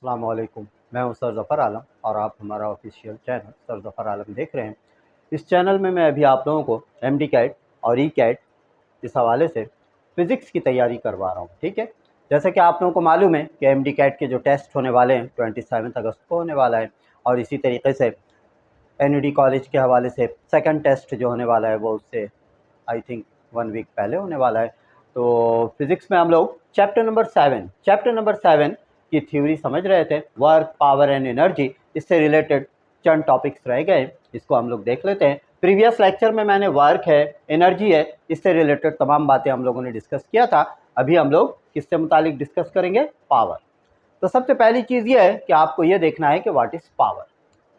अस्सलाम वालेकुम। मैं हूं सर ज़फ़र आलम और आप हमारा ऑफिशियल चैनल सर ज़फ़र आलम देख रहे हैं। इस चैनल में मैं अभी आप लोगों को एमडी कैट और ई कैट इस हवाले से फ़िज़िक्स की तैयारी करवा रहा हूं। ठीक है, जैसे कि आप लोगों को मालूम है कि एमडी कैट के जो टेस्ट होने वाले हैं 27 अगस्त को होने वाला है और इसी तरीके से एनयूडी कॉलेज के हवाले से सेकंड टेस्ट जो होने वाला है वो उससे आई थिंक 1 वीक पहले होने वाला है। तो फिज़िक्स में हम लोग चैप्टर नंबर 7 की थ्योरी समझ रहे थे, वर्क, पावर एंड एनर्जी। इससे रिलेटेड चंद टॉपिक्स रह गए, इसको हम लोग देख लेते हैं। प्रीवियस लेक्चर में मैंने वर्क है, एनर्जी है, इससे रिलेटेड तमाम बातें हम लोगों ने डिस्कस किया था। अभी हम लोग किससे मुतालिक डिस्कस करेंगे? पावर। तो सबसे पहली चीज़ ये है कि आपको ये देखना है कि व्हाट इज़ पावर।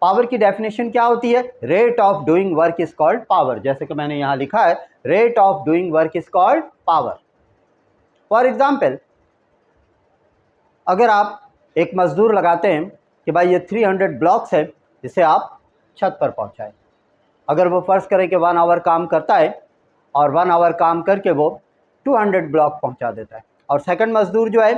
पावर की डेफिनेशन क्या होती है? Rate of doing work is called power. जैसे कि मैंने यहां लिखा है, rate of doing work is called power. For example, अगर आप एक मजदूर लगाते हैं कि भाई ये 300 ब्लॉक्स है, जिसे आप छत पर पहुंचाए। अगर वो फर्ज करें कि 1 आवर काम करता है और 1 आवर काम करके वो 200 ब्लॉक पहुंचा देता है, और सेकंड मजदूर जो है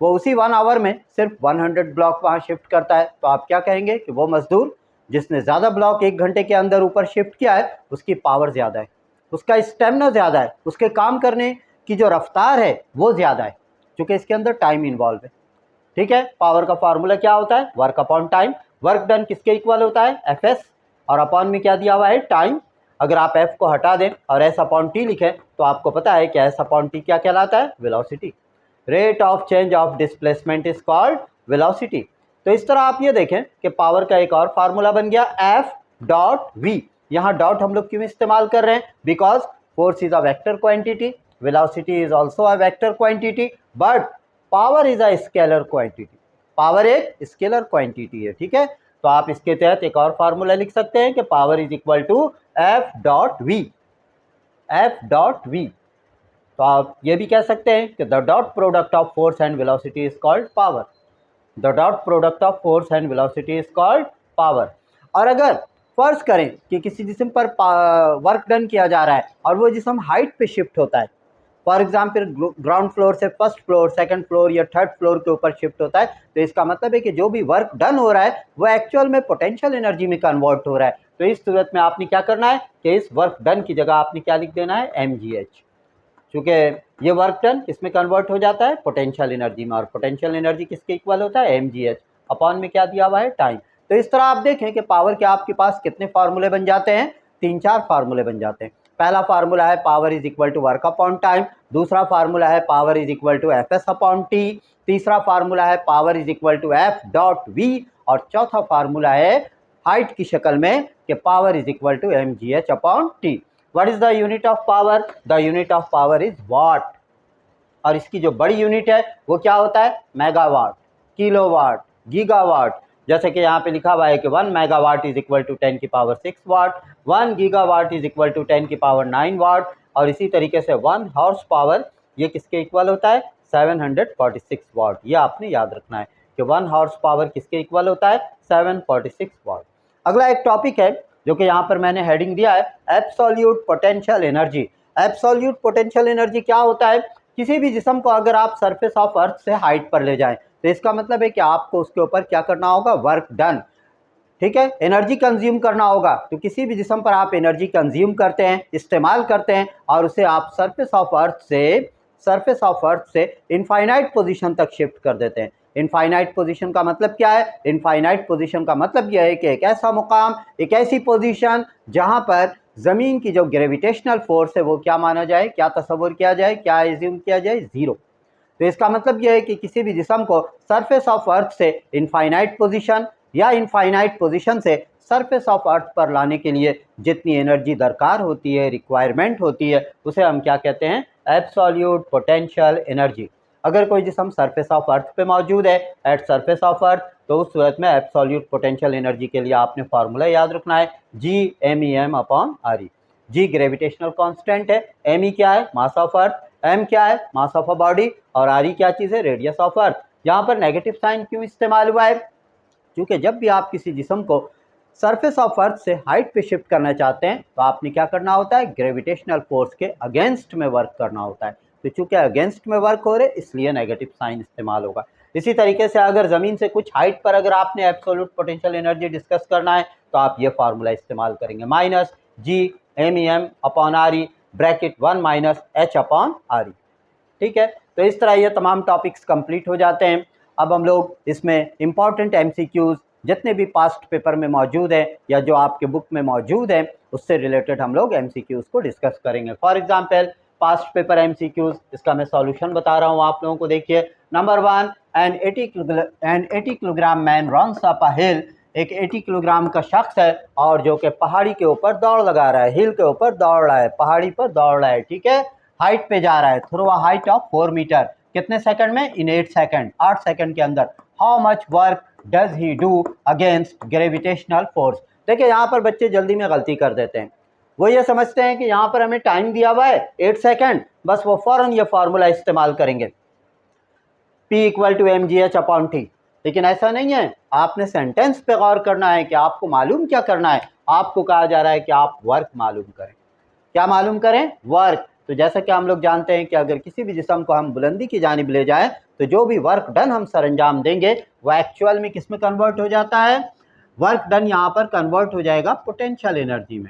वो उसी 1 आवर में सिर्फ 100 ब्लॉक वहां शिफ्ट करता है, तो आप क्या कहेंगे कि वो मजदूर जिसने ज़्यादा ब्लॉक 1 घंटे के अंदर ऊपर शिफ्ट किया है उसकी पावर ज़्यादा है, उसका स्टेमिना ज़्यादा है, उसके काम करने की जो रफ्तार है वो ज़्यादा है, क्योंकि इसके अंदर टाइम इन्वॉल्व है। ठीक है, पावर का फार्मूला क्या होता है? Work upon time. Work done किसके इक्वल होता है? एफ एस, और अपॉन में क्या दिया हुआ है? टाइम। अगर आप एफ को हटा दें और एस अपॉन टी लिखें तो आपको पता है कि एस अपॉन टी क्या कहलाता है? Velocity. Rate of change of displacement is called velocity. तो इस तरह आप ये देखें कि पावर का एक और फार्मूला बन गया, एफ डॉट वी। यहाँ डॉट हम लोग क्यों इस्तेमाल कर रहे हैं? Because force is a vector quantity, velocity is also a vector quantity, but power is a scalar quantity. Power एक स्केलर क्वांटिटी है। ठीक है, तो आप इसके तहत एक और फार्मूला लिख सकते हैं कि power is equal to F dot V. F dot V. तो आप ये भी कह सकते हैं कि the dot product of force and velocity is called power. The dot product of force and velocity is called power. और अगर फर्ज करें कि किसी जिस्म पर वर्क डन किया जा रहा है और वो जिस्म हाइट पे शिफ्ट होता है, फॉर एग्जाम्पल ग्राउंड फ्लोर से फर्स्ट फ्लोर, सेकंड फ्लोर या थर्ड फ्लोर के ऊपर शिफ्ट होता है, तो इसका मतलब है कि जो भी वर्क डन हो रहा है वो एक्चुअल में पोटेंशियल एनर्जी में कन्वर्ट हो रहा है। तो इस सूरत में आपने क्या करना है कि इस वर्क डन की जगह आपने क्या लिख देना है? mgh। क्योंकि ये वर्क डन किसमें कन्वर्ट हो जाता है? पोटेंशियल एनर्जी में, और पोटेंशियल एनर्जी किसके इक्वल होता है? mgh। अपॉन में क्या दिया हुआ है? टाइम। तो इस तरह आप देखें कि पावर के आपके पास कितने फार्मूले बन जाते हैं? 3-4 फार्मूले बन जाते हैं। पहला फार्मूला है power is equal to work upon time, दूसरा फार्मूला है power is equal to F S upon T, तीसरा फार्मूला है power is equal to F dot V, और चौथा फार्मूला है हाइट की शक्ल में कि power is equal to mgh upon T. What is the unit of power? The unit of power is watt, और इसकी जो बड़ी यूनिट है वो क्या होता है? Megawatt, kilowatt, gigawatt. जैसे कि यहाँ पे लिखा हुआ है कि 1 मेगावाट इज इक्वल टू 10 की power 6 watt, 1 gigawatt is equal to 10 की पावर 9 वाट, और इसी तरीके से 1 हॉर्स पावर ये किसके इक्वल होता है? 746 वाट। ये आपने याद रखना है कि 1 हॉर्स पावर किसके इक्वल होता है? 746 वाट। अगला एक टॉपिक है जो कि यहाँ पर मैंने हेडिंग दिया है, absolute potential energy. Absolute potential energy क्या होता है? किसी भी जिस्म को अगर आप सरफेस ऑफ अर्थ से हाइट पर ले जाएं तो इसका मतलब है कि आपको उसके ऊपर क्या करना होगा? Work done. ठीक है, एनर्जी कंज्यूम करना होगा। तो किसी भी जिस्म पर आप एनर्जी कंज्यूम करते हैं, इस्तेमाल करते हैं, और उसे आप सरफेस ऑफ अर्थ से इनफाइनाइट पोजीशन तक शिफ्ट कर देते हैं। इनफाइनाइट पोजीशन का मतलब क्या है? इनफाइनाइट पोजीशन का मतलब यह है कि एक ऐसा मुकाम, एक ऐसी पोजीशन जहां पर ज़मीन की जो ग्रेविटेशनल फोर्स है वो क्या माना जाए, क्या तस्वुर किया जाए, क्या एज्यूम किया जाए? ज़ीरो। तो इसका मतलब यह है कि किसी भी जिस्म को सरफेस ऑफ अर्थ से इनफाइनाइट पोजीशन या इनफाइनाइट पोजीशन से सरफेस ऑफ अर्थ पर लाने के लिए जितनी एनर्जी दरकार होती है, रिक्वायरमेंट होती है, उसे हम क्या कहते हैं? Absolute potential energy. अगर कोई जिस्म सरफेस ऑफ अर्थ पे मौजूद है, एट सरफेस ऑफ अर्थ, तो उस सूरत में एब्सोल्यूट पोटेंशियल एनर्जी के लिए आपने फार्मूला याद रखना है, G M E M upon R E. G gravitational constant है, एम ई क्या है? मास ऑफ अर्थ, एम क्या है? मास ऑफ अ बॉडी, और आर ई क्या चीज़ है? Radius of earth. यहाँ पर नेगेटिव साइन क्यों इस्तेमाल हुआ है? क्योंकि जब भी आप किसी जिस्म को सरफेस ऑफ अर्थ से हाइट पे शिफ्ट करना चाहते हैं तो आपने क्या करना होता है? ग्रेविटेशनल फोर्स के अगेंस्ट में वर्क करना होता है। तो चूंकि अगेंस्ट में वर्क हो रहे इसलिए नेगेटिव साइन इस्तेमाल होगा। इसी तरीके से अगर ज़मीन से कुछ हाइट पर अगर आपने एब्सोल्यूट पोटेंशियल एनर्जी डिस्कस करना है तो आप ये फार्मूला इस्तेमाल करेंगे, माइनस G/MEM/RE ब्रैकेट 1 - H/RE। ठीक है, तो इस तरह ये तमाम टॉपिक्स कंप्लीट हो जाते हैं। अब हम लोग इसमें इम्पॉर्टेंट MCQs जितने भी पास्ट पेपर में मौजूद हैं या जो आपके बुक में मौजूद हैं उससे रिलेटेड हम लोग MCQs को डिस्कस करेंगे। For example past paper MCQs, इसका मैं सॉल्यूशन बता रहा हूँ आप लोगों को। देखिए, number 1, an 80 kilogram man runs up a hill. एक 80 किलोग्राम का शख्स है और जो कि पहाड़ी के ऊपर दौड़ लगा रहा है, हिल के ऊपर दौड़ रहा है, पहाड़ी पर दौड़ रहा है। ठीक है, हाइट पे जा रहा है through a height of 4 metre. कितने सेकंड में? इन 8 सेकंड, 8 सेकंड के अंदर। How much work does he do against gravitational force. देखिए, यहाँ पर बच्चे जल्दी में गलती कर देते हैं। वो ये समझते हैं कि यहाँ पर हमें टाइम दिया हुआ है 8 सेकंड, बस वो फ़ौरन ये फार्मूला इस्तेमाल करेंगे, P = mgh/T। लेकिन ऐसा नहीं है, आपने सेंटेंस पे गौर करना है कि आपको मालूम क्या करना है। आपको कहा जा रहा है कि आप वर्क मालूम करें। क्या मालूम करें? वर्क। तो जैसा कि हम लोग जानते हैं कि अगर किसी भी जिस्म को हम बुलंदी की जानिब ले जाएं तो जो भी वर्क डन हम सर अंजाम देंगे वो एक्चुअल में किस में कन्वर्ट हो जाता है? वर्क डन यहाँ पर कन्वर्ट हो जाएगा पोटेंशियल एनर्जी में।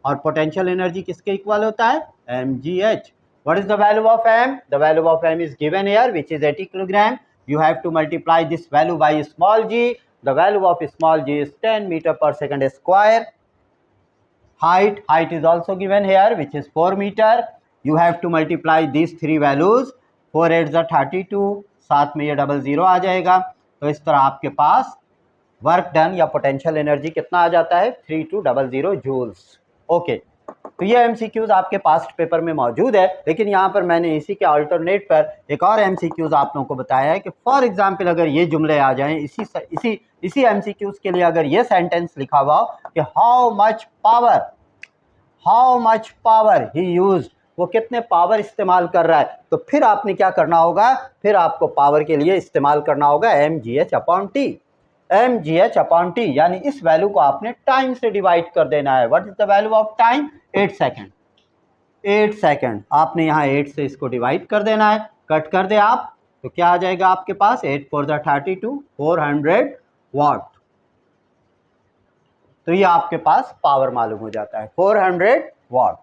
और पोटेंशियल एनर्जी किसके इक्वल होता है? mgh। What is the value of m? The value of m is given here, which is 80 kilogram. You have to multiply this value by small g. The value of small g is 10 meter per second square. Height is also given here, which is 4 meter. You have to multiply these three values. 4 8 are 32, साथ में ये double zero आ जाएगा। तो इस तरह आपके पास work done या potential energy कितना आ जाता है? 3200 जूल्स। ओके, तो ये MCQs आपके पास्ट पेपर में मौजूद है, लेकिन यहाँ पर मैंने इसी के अल्टरनेट पर एक और MCQs आप लोगों को बताया है कि फॉर एग्जांपल अगर ये जुमले आ जाएं इसी MCQs के लिए अगर ये सेंटेंस लिखा हुआ हो कि how much power he used, वो कितने पावर इस्तेमाल कर रहा है, तो फिर आपने क्या करना होगा? फिर आपको पावर के लिए इस्तेमाल करना होगा mgh/T। mgh/T यानी इस वैल्यू को आपने टाइम से डिवाइड कर देना है। What is the value of time? 8 second. 8 second आपने यहाँ 8 से इसको डिवाइड कर देना है। कट कर दे आप तो क्या आ जाएगा आपके पास? 8 4 32, 400 वाट। तो ये आपके पास पावर मालूम हो जाता है, 400 वाट।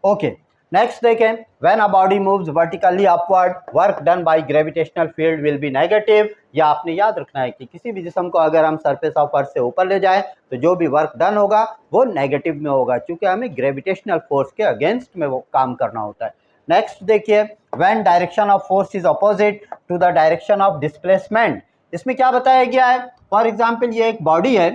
ओके, नेक्स्ट देखें, when a body moves vertically upward work done by gravitational field will be negative. या आपने याद रखना है कि किसी भी जिस्म को अगर हम सरफेस ऑफ अर्थ से ऊपर ले जाएं तो जो भी वर्क डन होगा वो नेगेटिव में होगा, क्योंकि हमें ग्रेविटेशनल फोर्स के अगेंस्ट में वो काम करना होता है। नेक्स्ट देखिए, when direction of force is opposite to the direction of displacement. इसमें क्या बताया गया है? फॉर एग्जाम्पल ये एक बॉडी है,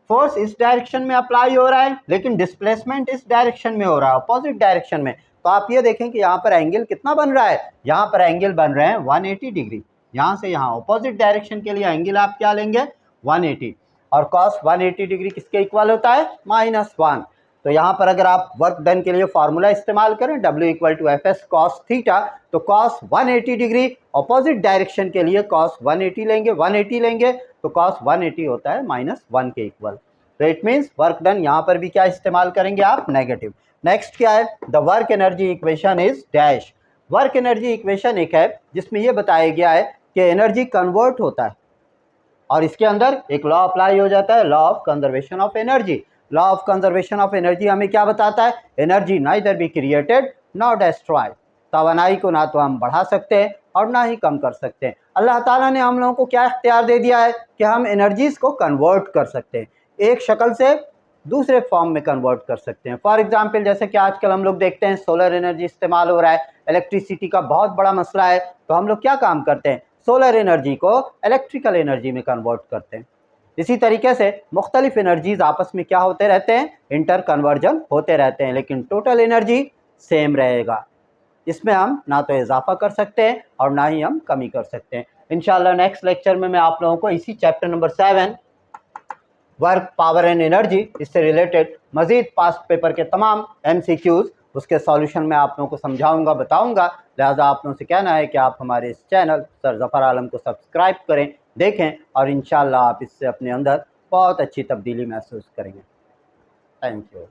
फोर्स इस डायरेक्शन में अप्लाई हो रहा है लेकिन डिस्प्लेसमेंट इस डायरेक्शन में हो रहा है, अपोजिट डायरेक्शन में। तो आप ये देखें कि यहाँ पर एंगल कितना बन रहा है? यहाँ पर एंगल बन रहे हैं 180 डिग्री। यहाँ से यहाँ अपोजिट डायरेक्शन के लिए एंगल आप क्या लेंगे? 180। और कॉस 180 डिग्री किसके इक्वल होता है? -1। तो यहाँ पर अगर आप वर्क डन के लिए फार्मूला इस्तेमाल करें W = FS cos थीटा, तो cos 180 डिग्री अपोजिट डायरेक्शन के लिए cos 180 लेंगे, 180 लेंगे तो cos 180 होता है -1 के इक्वल। तो इट मीन्स वर्क डन यहाँ पर भी क्या इस्तेमाल करेंगे आप? नेगेटिव। नेक्स्ट क्या है? The work energy equation is dash. Work energy equation एक है जिसमें यह बताया गया है कि एनर्जी कन्वर्ट होता है और इसके अंदर एक लॉ अप्लाई हो जाता है, law of conservation of energy. Law of conservation of energy हमें क्या बताता है? Energy neither be created not destroyed. तवानाई को ना तो हम बढ़ा सकते हैं और ना ही कम कर सकते हैं। अल्लाह ताला ने हम लोगों को क्या इख्तियार दे दिया है कि हम एनर्जीज को कन्वर्ट कर सकते हैं, एक शक्ल से दूसरे फॉर्म में कन्वर्ट कर सकते हैं। फॉर एग्जांपल जैसे कि आजकल हम लोग देखते हैं सोलर एनर्जी इस्तेमाल हो रहा है, इलेक्ट्रिसिटी का बहुत बड़ा मसला है, तो हम लोग क्या काम करते हैं? सोलर एनर्जी को इलेक्ट्रिकल एनर्जी में कन्वर्ट करते हैं। इसी तरीके से मुख्तलिफ एनर्जीज आपस में क्या होते रहते हैं? इंटर कन्वर्जन होते रहते हैं, लेकिन टोटल एनर्जी सेम रहेगा। इसमें हम ना तो इजाफा कर सकते हैं और ना ही हम कमी कर सकते हैं। इंशाल्लाह नेक्स्ट लेक्चर में मैं आप लोगों को इसी chapter number 7 work power and energy, इससे रिलेटेड मज़ीद पास्ट पेपर के तमाम MCQs उसके सॉल्यूशन में आप लोगों को समझाऊंगा, बताऊंगा। लिहाजा आप लोगों से कहना है कि आप हमारे इस चैनल सर ज़फ़र आलम को सब्सक्राइब करें, देखें और इंशाल्लाह आप इससे अपने अंदर बहुत अच्छी तब्दीली महसूस करेंगे। Thank you.